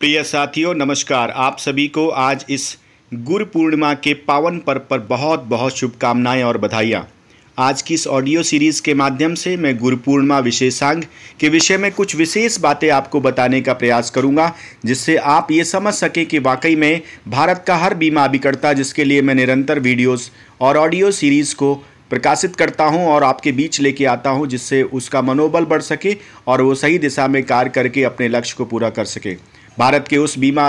प्रिय साथियों नमस्कार। आप सभी को आज इस गुरु पूर्णिमा के पावन पर्व पर बहुत बहुत शुभकामनाएं और बधाइयाँ। आज की इस ऑडियो सीरीज़ के माध्यम से मैं गुरु पूर्णिमा विशेषांग के विषय में कुछ विशेष बातें आपको बताने का प्रयास करूंगा, जिससे आप ये समझ सकें कि वाकई में भारत का हर बीमा अभिकर्ता, जिसके लिए मैं निरंतर वीडियोस और ऑडियो सीरीज़ को प्रकाशित करता हूं और आपके बीच लेके आता हूं, जिससे उसका मनोबल बढ़ सके और वो सही दिशा में कार्य करके अपने लक्ष्य को पूरा कर सके। भारत के उस बीमा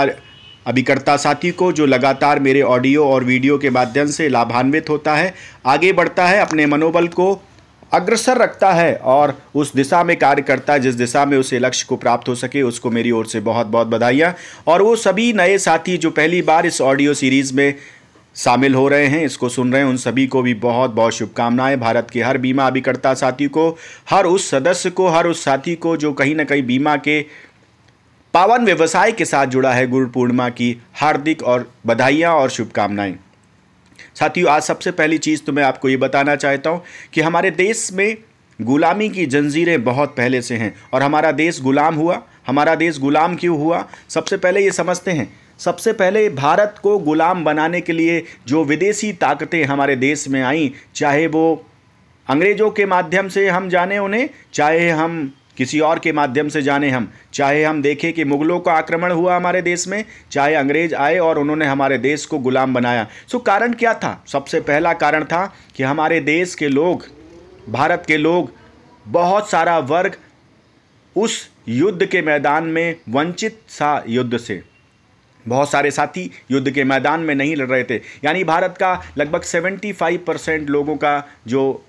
अभिकर्ता साथी को जो लगातार मेरे ऑडियो और वीडियो के माध्यम से लाभान्वित होता है, आगे बढ़ता है, अपने मनोबल को अग्रसर रखता है और उस दिशा में कार्य करता है जिस दिशा में उसे लक्ष्य को प्राप्त हो सके, उसको मेरी ओर से बहुत बहुत बधाइयाँ। और वो सभी नए साथी जो पहली बार इस ऑडियो सीरीज़ में शामिल हो रहे हैं, इसको सुन रहे हैं, उन सभी को भी बहुत बहुत शुभकामनाएं। भारत के हर बीमा अभिकर्ता साथी को, हर उस सदस्य को, हर उस साथी को जो कहीं ना कहीं बीमा के पावन व्यवसाय के साथ जुड़ा है, गुरु पूर्णिमा की हार्दिक और बधाइयाँ और शुभकामनाएं। साथियों, आज सबसे पहली चीज़ तो मैं आपको ये बताना चाहता हूँ कि हमारे देश में गुलामी की जंजीरें बहुत पहले से हैं और हमारा देश गुलाम हुआ। हमारा देश गुलाम क्यों हुआ, सबसे पहले ये समझते हैं। सबसे पहले भारत को गुलाम बनाने के लिए जो विदेशी ताकतें हमारे देश में आईं, चाहे वो अंग्रेज़ों के माध्यम से हम जाने उन्हें, चाहे हम किसी और के माध्यम से जाने हम, चाहे हम देखें कि मुग़लों का आक्रमण हुआ हमारे देश में, चाहे अंग्रेज़ आए और उन्होंने हमारे देश को गुलाम बनाया। सो कारण क्या था? सबसे पहला कारण था कि हमारे देश के लोग, भारत के लोग, बहुत सारा वर्ग उस युद्ध के मैदान में वंचित सा युद्ध से। बहुत सारे साथी युद्ध के मैदान में नहीं लड़ रहे थे। यानी भारत का लगभग 75% लोगों का जो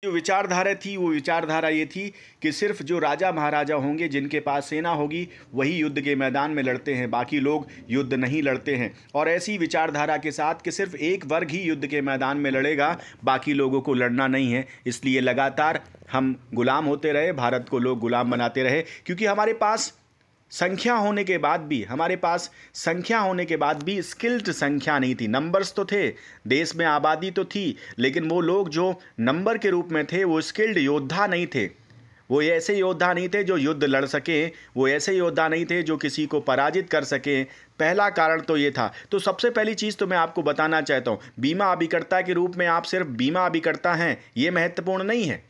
विचारधारा थी, वो विचारधारा ये थी कि सिर्फ जो राजा महाराजा होंगे, जिनके पास सेना होगी, वही युद्ध के मैदान में लड़ते हैं, बाकी लोग युद्ध नहीं लड़ते हैं। और ऐसी विचारधारा के साथ कि सिर्फ एक वर्ग ही युद्ध के मैदान में लड़ेगा, बाकी लोगों को लड़ना नहीं है, इसलिए लगातार हम गुलाम होते रहे, भारत को लोग गुलाम बनाते रहे। क्योंकि हमारे पास संख्या होने के बाद भी स्किल्ड संख्या नहीं थी। नंबर्स तो थे, देश में आबादी तो थी, लेकिन वो लोग जो नंबर के रूप में थे वो स्किल्ड योद्धा नहीं थे। वो ऐसे योद्धा नहीं थे जो युद्ध लड़ सकें, वो ऐसे योद्धा नहीं थे जो किसी को पराजित कर सकें। पहला कारण तो ये था। तो सबसे पहली चीज़ तो मैं आपको बताना चाहता हूँ, बीमा अभिकर्ता के रूप में आप सिर्फ बीमा अभिकर्ता हैं, ये महत्वपूर्ण नहीं है।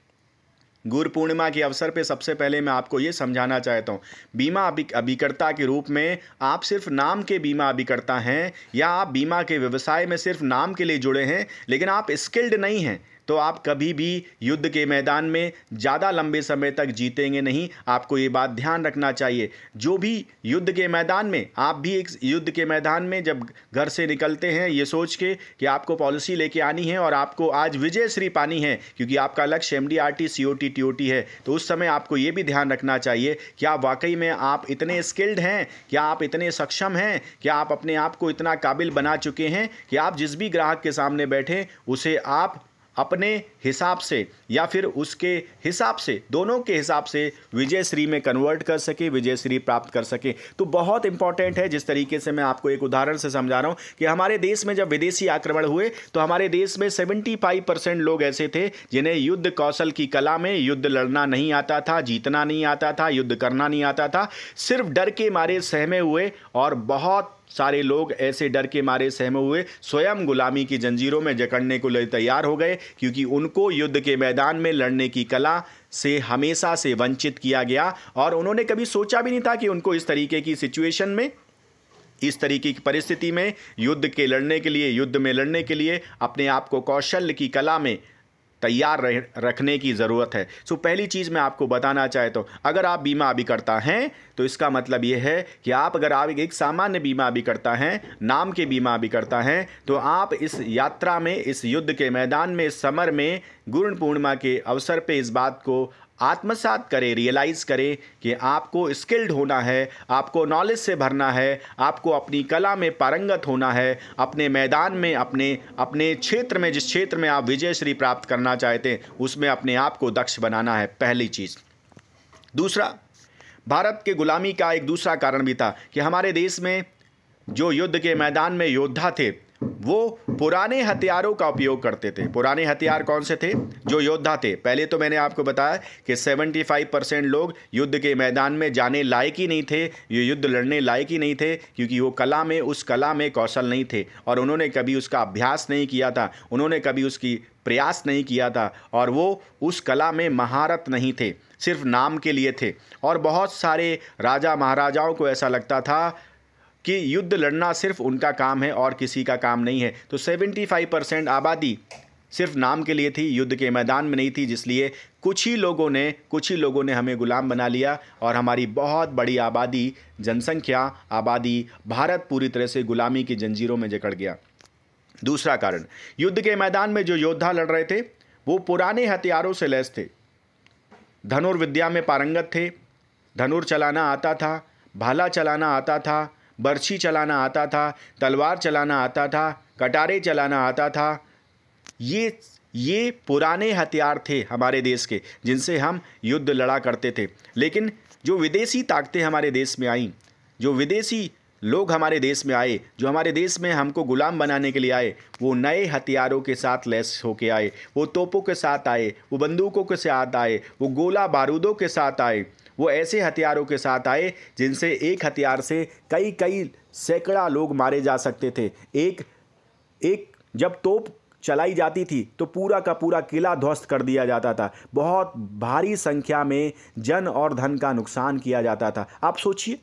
गुरु पूर्णिमा के अवसर पे सबसे पहले मैं आपको ये समझाना चाहता हूँ, बीमा अभिकर्ता के रूप में आप सिर्फ नाम के बीमा अभिकर्ता हैं, या आप बीमा के व्यवसाय में सिर्फ नाम के लिए जुड़े हैं, लेकिन आप स्किल्ड नहीं हैं, तो आप कभी भी युद्ध के मैदान में ज़्यादा लंबे समय तक जीतेंगे नहीं। आपको ये बात ध्यान रखना चाहिए। जो भी युद्ध के मैदान में, आप भी एक युद्ध के मैदान में जब घर से निकलते हैं ये सोच के कि आपको पॉलिसी लेके आनी है और आपको आज विजय श्री पानी है, क्योंकि आपका लक्ष्य MDRT COT TOT है, तो उस समय आपको ये भी ध्यान रखना चाहिए कि आप वाकई में आप इतने स्किल्ड हैं, क्या आप इतने सक्षम हैं, क्या आप अपने आप को इतना काबिल बना चुके हैं कि आप जिस भी ग्राहक के सामने बैठें उसे आप अपने हिसाब से या फिर उसके हिसाब से, दोनों के हिसाब से विजय श्री में कन्वर्ट कर सके, विजय श्री प्राप्त कर सके। तो बहुत इंपॉर्टेंट है। जिस तरीके से मैं आपको एक उदाहरण से समझा रहा हूँ कि हमारे देश में जब विदेशी आक्रमण हुए तो हमारे देश में 75% लोग ऐसे थे जिन्हें युद्ध कौशल की कला में युद्ध लड़ना नहीं आता था, जीतना नहीं आता था, युद्ध करना नहीं आता था, सिर्फ डर के मारे सहमे हुए। और बहुत सारे लोग ऐसे डर के मारे सहमे हुए स्वयं गुलामी की जंजीरों में जकड़ने को लिए तैयार हो गए, क्योंकि उनको युद्ध के मैदान में लड़ने की कला से हमेशा से वंचित किया गया। और उन्होंने कभी सोचा भी नहीं था कि उनको इस तरीके की सिचुएशन में, इस तरीके की परिस्थिति में युद्ध में लड़ने के लिए अपने आप को कौशल की कला में तैयार रखने की ज़रूरत है। सो पहली चीज़ मैं आपको बताना चाहता हूँ, अगर आप बीमा अभिकर्ता हैं तो इसका मतलब ये है कि अगर आप एक सामान्य बीमा अभिकर्ता हैं, नाम के बीमा अभिकर्ता हैं, तो आप इस यात्रा में, इस युद्ध के मैदान में, इस समर में, गुरु पूर्णिमा के अवसर पे इस बात को आत्मसात करें, रियलाइज़ करें कि आपको स्किल्ड होना है, आपको नॉलेज से भरना है, आपको अपनी कला में पारंगत होना है, अपने मैदान में, अपने क्षेत्र में, जिस क्षेत्र में आप विजय श्री प्राप्त करना चाहते हैं उसमें अपने आप को दक्ष बनाना है, पहली चीज़। दूसरा, भारत के गुलामी का एक दूसरा कारण भी था कि हमारे देश में जो युद्ध के मैदान में योद्धा थे वो पुराने हथियारों का उपयोग करते थे। पुराने हथियार कौन से थे? जो योद्धा थे। पहले तो मैंने आपको बताया कि 75% लोग युद्ध के मैदान में जाने लायक ही नहीं थे, ये युद्ध लड़ने लायक ही नहीं थे, क्योंकि वो उस कला में कौशल नहीं थे और उन्होंने कभी उसका अभ्यास नहीं किया था, उन्होंने कभी उसकी प्रयास नहीं किया था और वो उस कला में महारत नहीं थे, सिर्फ नाम के लिए थे। और बहुत सारे राजा महाराजाओं को ऐसा लगता था कि युद्ध लड़ना सिर्फ उनका काम है और किसी का काम नहीं है। तो 75% आबादी सिर्फ नाम के लिए थी, युद्ध के मैदान में नहीं थी, जिसलिए कुछ ही लोगों ने हमें गुलाम बना लिया और हमारी बहुत बड़ी आबादी, जनसंख्या, आबादी, भारत पूरी तरह से गुलामी की जंजीरों में जकड़ गया। दूसरा कारण, युद्ध के मैदान में जो योद्धा लड़ रहे थे वो पुराने हथियारों से लैस थे, धनुर्विद्या में पारंगत थे, धनुर चलाना आता था, भाला चलाना आता था, बर्छी चलाना आता था, तलवार चलाना आता था, कटारे चलाना आता था। ये पुराने हथियार थे हमारे देश के, जिनसे हम युद्ध लड़ा करते थे। लेकिन जो विदेशी ताकतें हमारे देश में आईं, जो विदेशी लोग हमारे देश में आए, जो हमारे देश में हमको गुलाम बनाने के लिए आए, वो नए हथियारों के साथ लैस होके आए, वो तोपों के साथ आए, वो बंदूकों के साथ आए, वो गोला बारूदों के साथ आए, वो ऐसे हथियारों के साथ आए जिनसे एक हथियार से कई सैकड़ा लोग मारे जा सकते थे। एक जब तोप चलाई जाती थी तो पूरा का पूरा किला ध्वस्त कर दिया जाता था, बहुत भारी संख्या में जन और धन का नुकसान किया जाता था। आप सोचिए,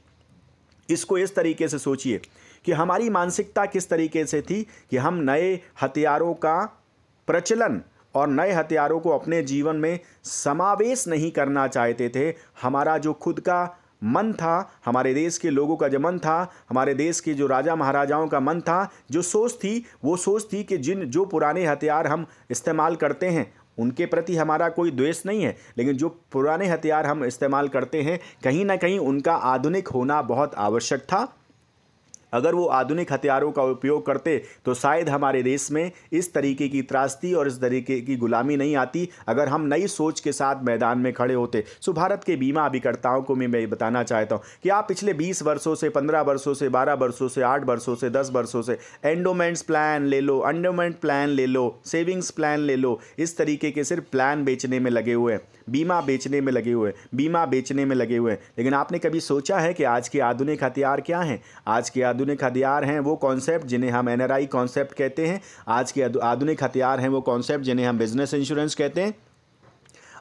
इसको इस तरीके से सोचिए कि हमारी मानसिकता किस तरीके से थी कि हम नए हथियारों का प्रचलन और नए हथियारों को अपने जीवन में समावेश नहीं करना चाहते थे। हमारा जो खुद का मन था, हमारे देश के लोगों का जो मन था, हमारे देश के जो राजा महाराजाओं का मन था, जो सोच थी, वो सोच थी कि जो पुराने हथियार हम इस्तेमाल करते हैं उनके प्रति हमारा कोई द्वेष नहीं है, लेकिन जो पुराने हथियार हम इस्तेमाल करते हैं कहीं ना कहीं उनका आधुनिक होना बहुत आवश्यक था। अगर वो आधुनिक हथियारों का उपयोग करते तो शायद हमारे देश में इस तरीके की त्रासदी और इस तरीके की गुलामी नहीं आती, अगर हम नई सोच के साथ मैदान में खड़े होते। सो भारत के बीमा अभिकर्ताओं को मैं बताना चाहता हूँ कि आप पिछले 20 वर्षों से, 15 वर्षों से, 12 वर्षों से, 8 वर्षों से, 10 वर्षों से एंडोमेंट्स प्लान ले लो, अंडोमेंट प्लान ले लो, सेविंग्स प्लान ले लो, इस तरीके के सिर्फ प्लान बेचने में लगे हुए हैं, बीमा बेचने में लगे हुए हैं, बीमा बेचने में लगे हुए हैं। लेकिन आपने कभी सोचा है कि आज के आधुनिक हथियार क्या हैं? आज के आधुनिक हथियार हैं वो कॉन्सेप्ट जिन्हें हम एनआरआई कॉन्सेप्ट कहते हैं। आज के आधुनिक हथियार हैं वो कॉन्सेप्ट जिन्हें हम बिजनेस इंश्योरेंस कहते हैं।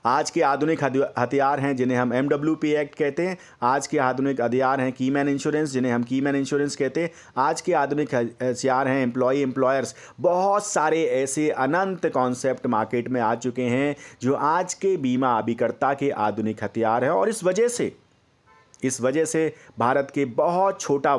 आज के आधुनिक हथियार हैं जिन्हें हम MWP एक्ट कहते हैं। आज के आधुनिक हथियार हैं कीमैन इंश्योरेंस, जिन्हें हम कीमैन इंश्योरेंस कहते हैं। आज के आधुनिक हथियार हैं एम्प्लॉयर्स। बहुत सारे ऐसे अनंत कॉन्सेप्ट मार्केट में आ चुके हैं जो आज के बीमा अभिकर्ता के आधुनिक हथियार हैं। और इस वजह से भारत के बहुत छोटा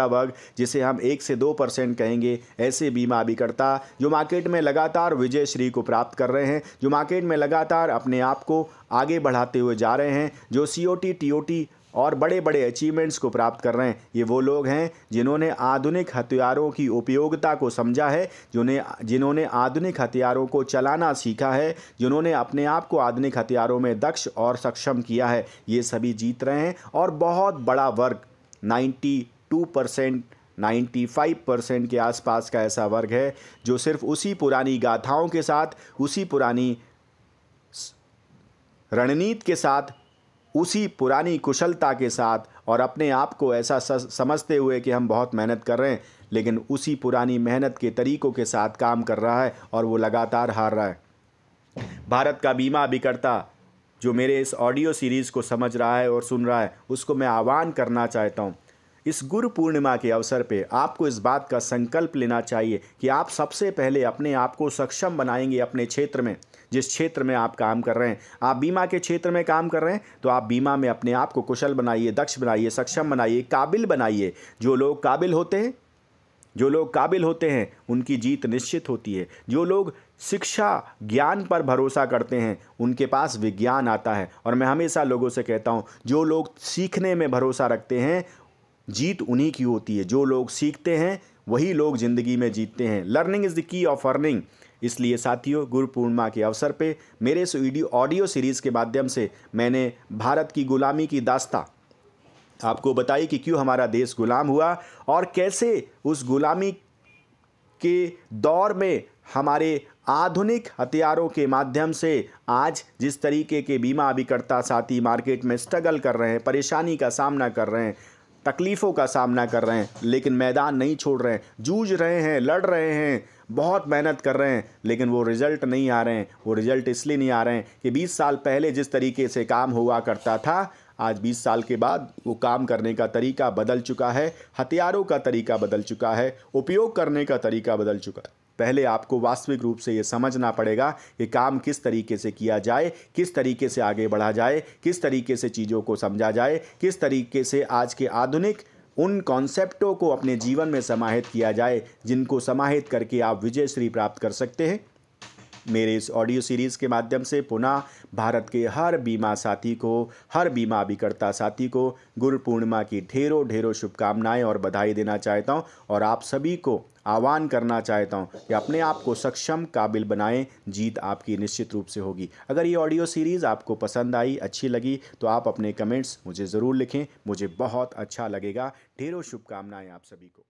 वर्ग जिसे हम 1 से 2% कहेंगे, ऐसे बीमा अभिकर्ता जो मार्केट में लगातार विजय श्री को प्राप्त कर रहे हैं, जो मार्केट में लगातार अपने आप को आगे बढ़ाते हुए जा रहे हैं, जो COT, TOT और बड़े बड़े अचीवमेंट्स को प्राप्त कर रहे हैं, ये वो लोग हैं जिन्होंने आधुनिक हथियारों की उपयोगिता को समझा है, जिन्होंने आधुनिक हथियारों को चलाना सीखा है, जिन्होंने अपने आप को आधुनिक हथियारों में दक्ष और सक्षम किया है। ये सभी जीत रहे हैं और बहुत बड़ा वर्ग 92%, 95% के आसपास का ऐसा वर्ग है जो सिर्फ उसी पुरानी गाथाओं के साथ, उसी पुरानी रणनीति के साथ, उसी पुरानी कुशलता के साथ और अपने आप को ऐसा समझते हुए कि हम बहुत मेहनत कर रहे हैं, लेकिन उसी पुरानी मेहनत के तरीकों के साथ काम कर रहा है और वो लगातार हार रहा है। भारत का बीमा अभिकर्ता जो मेरे इस ऑडियो सीरीज़ को समझ रहा है और सुन रहा है, उसको मैं आह्वान करना चाहता हूँ, इस गुरु पूर्णिमा के अवसर पे आपको इस बात का संकल्प लेना चाहिए कि आप सबसे पहले अपने आप को सक्षम बनाएंगे अपने क्षेत्र में, जिस क्षेत्र में आप काम कर रहे हैं। आप बीमा के क्षेत्र में काम कर रहे हैं तो आप बीमा में अपने आप को कुशल बनाइए, दक्ष बनाइए, सक्षम बनाइए, काबिल बनाइए। जो लोग काबिल होते हैं उनकी जीत निश्चित होती है। जो लोग शिक्षा, ज्ञान पर भरोसा करते हैं उनके पास विज्ञान आता है। और मैं हमेशा लोगों से कहता हूँ, जो लोग सीखने में भरोसा रखते हैं जीत उन्हीं की होती है। जो लोग सीखते हैं वही लोग ज़िंदगी में जीतते हैं। Learning is the key of earning. इसलिए साथियों, गुरु पूर्णिमा के अवसर पे मेरे इस ऑडियो सीरीज़ के माध्यम से मैंने भारत की गुलामी की दास्तां आपको बताई कि क्यों हमारा देश गुलाम हुआ और कैसे उस गुलामी के दौर में हमारे आधुनिक हथियारों के माध्यम से आज जिस तरीके के बीमा अभिकर्ता साथी मार्केट में स्ट्रगल कर रहे हैं, परेशानी का सामना कर रहे हैं, तकलीफ़ों का सामना कर रहे हैं, लेकिन मैदान नहीं छोड़ रहे हैं, जूझ रहे हैं, लड़ रहे हैं, बहुत मेहनत कर रहे हैं, लेकिन वो रिज़ल्ट नहीं आ रहे हैं। वो रिज़ल्ट इसलिए नहीं आ रहे हैं कि 20 साल पहले जिस तरीके से काम हुआ करता था, आज 20 साल के बाद वो काम करने का तरीका बदल चुका है, हथियारों का तरीका बदल चुका है, उपयोग करने का तरीका बदल चुका है। पहले आपको वास्तविक रूप से ये समझना पड़ेगा कि काम किस तरीके से किया जाए, किस तरीके से आगे बढ़ा जाए, किस तरीके से चीज़ों को समझा जाए, किस तरीके से आज के आधुनिक उन कॉन्सेप्टों को अपने जीवन में समाहित किया जाए, जिनको समाहित करके आप विजयश्री प्राप्त कर सकते हैं। मेरे इस ऑडियो सीरीज़ के माध्यम से पुनः भारत के हर बीमा साथी को, हर बीमा अभिकर्ता साथी को गुरु पूर्णिमा की ढेरों ढेरों शुभकामनाएं और बधाई देना चाहता हूं और आप सभी को आह्वान करना चाहता हूं कि अपने आप को सक्षम, काबिल बनाएं। जीत आपकी निश्चित रूप से होगी। अगर ये ऑडियो सीरीज़ आपको पसंद आई, अच्छी लगी, तो आप अपने कमेंट्स मुझे ज़रूर लिखें, मुझे बहुत अच्छा लगेगा। ढेरों शुभकामनाएँ आप सभी को।